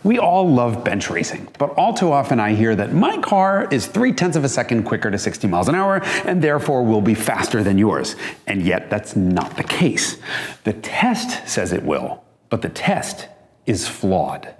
We all love bench racing, but all too often I hear that my car is 0.3 of a second quicker to 60 miles an hour and therefore will be faster than yours. And yet that's not the case. The test says it will, but the test is flawed.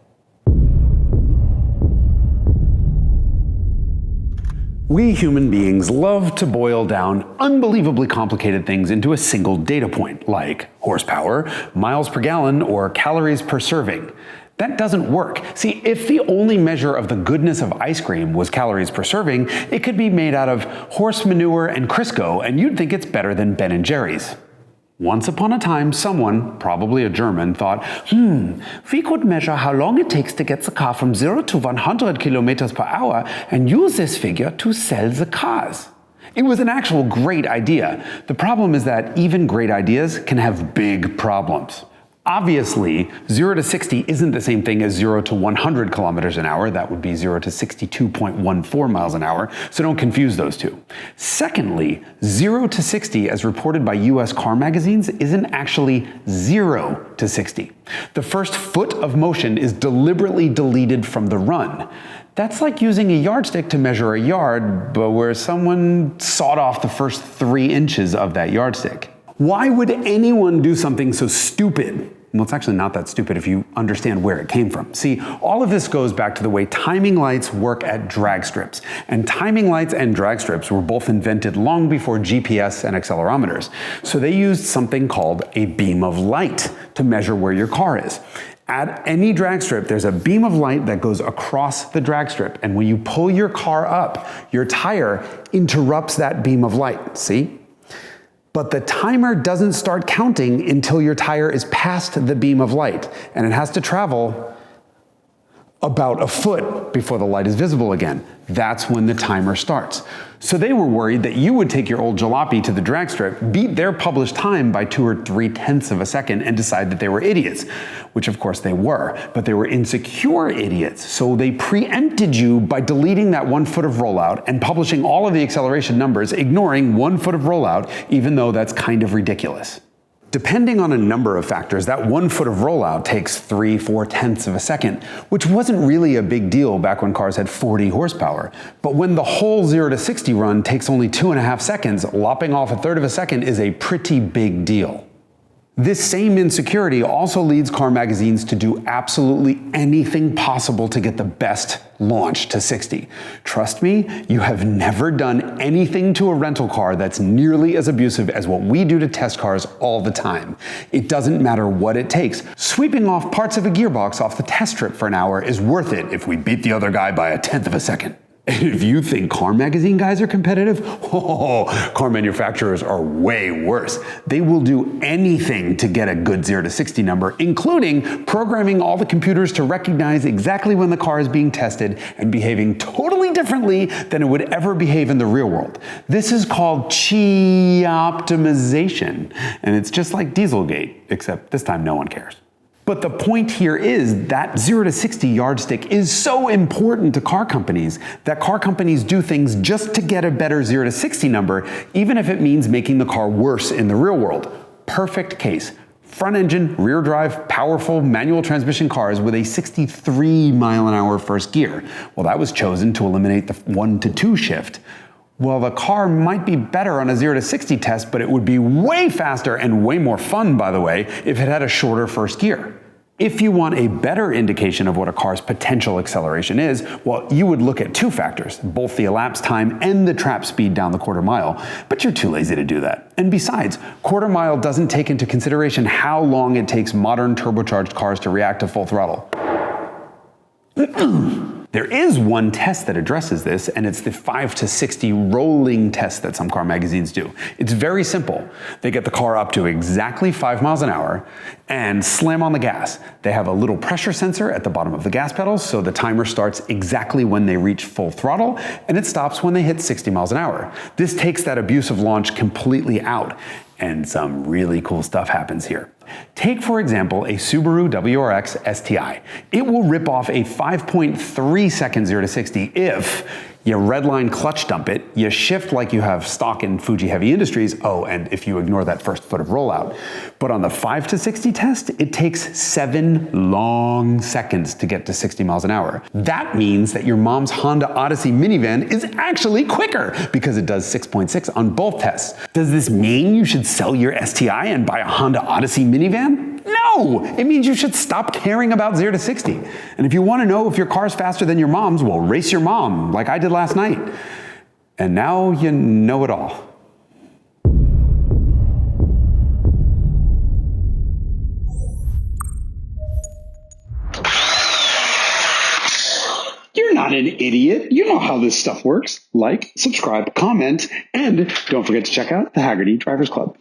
We human beings love to boil down unbelievably complicated things into a single data point, like horsepower, miles per gallon, or calories per serving. That doesn't work. See, if the only measure of the goodness of ice cream was calories per serving, it could be made out of horse manure and Crisco, and you'd think it's better than Ben & Jerry's. Once upon a time, someone, probably a German, thought, we could measure how long it takes to get the car from 0 to 100 kilometers per hour and use this figure to sell the cars. It was an actual great idea. The problem is that even great ideas can have big problems. Obviously, 0 to 60 isn't the same thing as 0 to 100 kilometers an hour. That would be 0 to 62.14 miles an hour, so don't confuse those two. Secondly, 0 to 60, as reported by US car magazines, isn't actually 0 to 60. The first foot of motion is deliberately deleted from the run. That's like using a yardstick to measure a yard, but where someone sawed off the first 3 inches of that yardstick. Why would anyone do something so stupid? Well, it's actually not that stupid if you understand where it came from. See, all of this goes back to the way timing lights work at drag strips. And timing lights and drag strips were both invented long before GPS and accelerometers. So they used something called a beam of light to measure where your car is. At any drag strip, there's a beam of light that goes across the drag strip. And when you pull your car up, your tire interrupts that beam of light. See? But the timer doesn't start counting until your tire is past the beam of light, and it has to travel about a foot before the light is visible again. That's when the timer starts. So they were worried that you would take your old jalopy to the drag strip, beat their published time by 2 or 3/10 of a second, and decide that they were idiots, which of course they were, but they were insecure idiots. So they preempted you by deleting that 1 foot of rollout and publishing all of the acceleration numbers, ignoring 1 foot of rollout, even though that's kind of ridiculous. Depending on a number of factors, that 1 foot of rollout takes 3/4 of a second, which wasn't really a big deal back when cars had 40 horsepower. But when the whole 0 to 60 run takes only 2.5 seconds, lopping off 1/3 of a second is a pretty big deal. This same insecurity also leads car magazines to do absolutely anything possible to get the best launch to 60. Trust me, you have never done anything to a rental car that's nearly as abusive as what we do to test cars all the time. It doesn't matter what it takes. Sweeping off parts of a gearbox off the test strip for an hour is worth it if we beat the other guy by 1/10 of a second. And if you think car magazine guys are competitive, car manufacturers are way worse. They will do anything to get a good 0 to 60 number, including programming all the computers to recognize exactly when the car is being tested and behaving totally differently than it would ever behave in the real world. This is called optimization, and it's just like Dieselgate, except this time no one cares. But the point here is that 0 to 60 yardstick is so important to car companies that car companies do things just to get a better 0 to 60 number, even if it means making the car worse in the real world. Perfect case. Front engine, rear drive, powerful manual transmission cars with a 63 mile an hour first gear. Well, that was chosen to eliminate the 1 to 2 shift. Well, the car might be better on a 0 to 60 test, but it would be way faster and way more fun, by the way, if it had a shorter first gear. If you want a better indication of what a car's potential acceleration is, well, you would look at 2 factors, both the elapsed time and the trap speed down the quarter mile, but you're too lazy to do that. And besides, quarter mile doesn't take into consideration how long it takes modern turbocharged cars to react to full throttle. There is one test that addresses this, and it's the 5 to 60 rolling test that some car magazines do. It's very simple. They get the car up to exactly 5 miles an hour and slam on the gas. They have a little pressure sensor at the bottom of the gas pedal, so the timer starts exactly when they reach full throttle, and it stops when they hit 60 miles an hour. This takes that abusive launch completely out, and some really cool stuff happens here. Take, for example, a Subaru WRX STI. It will rip off a 5.3 second 0 to 60 if You redline clutch dump it, you shift like you have stock in Fuji Heavy Industries, oh, and if you ignore that first foot of rollout. But on the 5 to 60 test, it takes 7 long seconds to get to 60 miles an hour. That means that your mom's Honda Odyssey minivan is actually quicker because it does 6.6 on both tests. Does this mean you should sell your STI and buy a Honda Odyssey minivan? No! It means you should stop caring about 0 to 60. And if you want to know if your car's faster than your mom's, well, race your mom, like I did last night. And now you know it all. You're not an idiot. You know how this stuff works. Like, subscribe, comment, and don't forget to check out the Hagerty Drivers Club.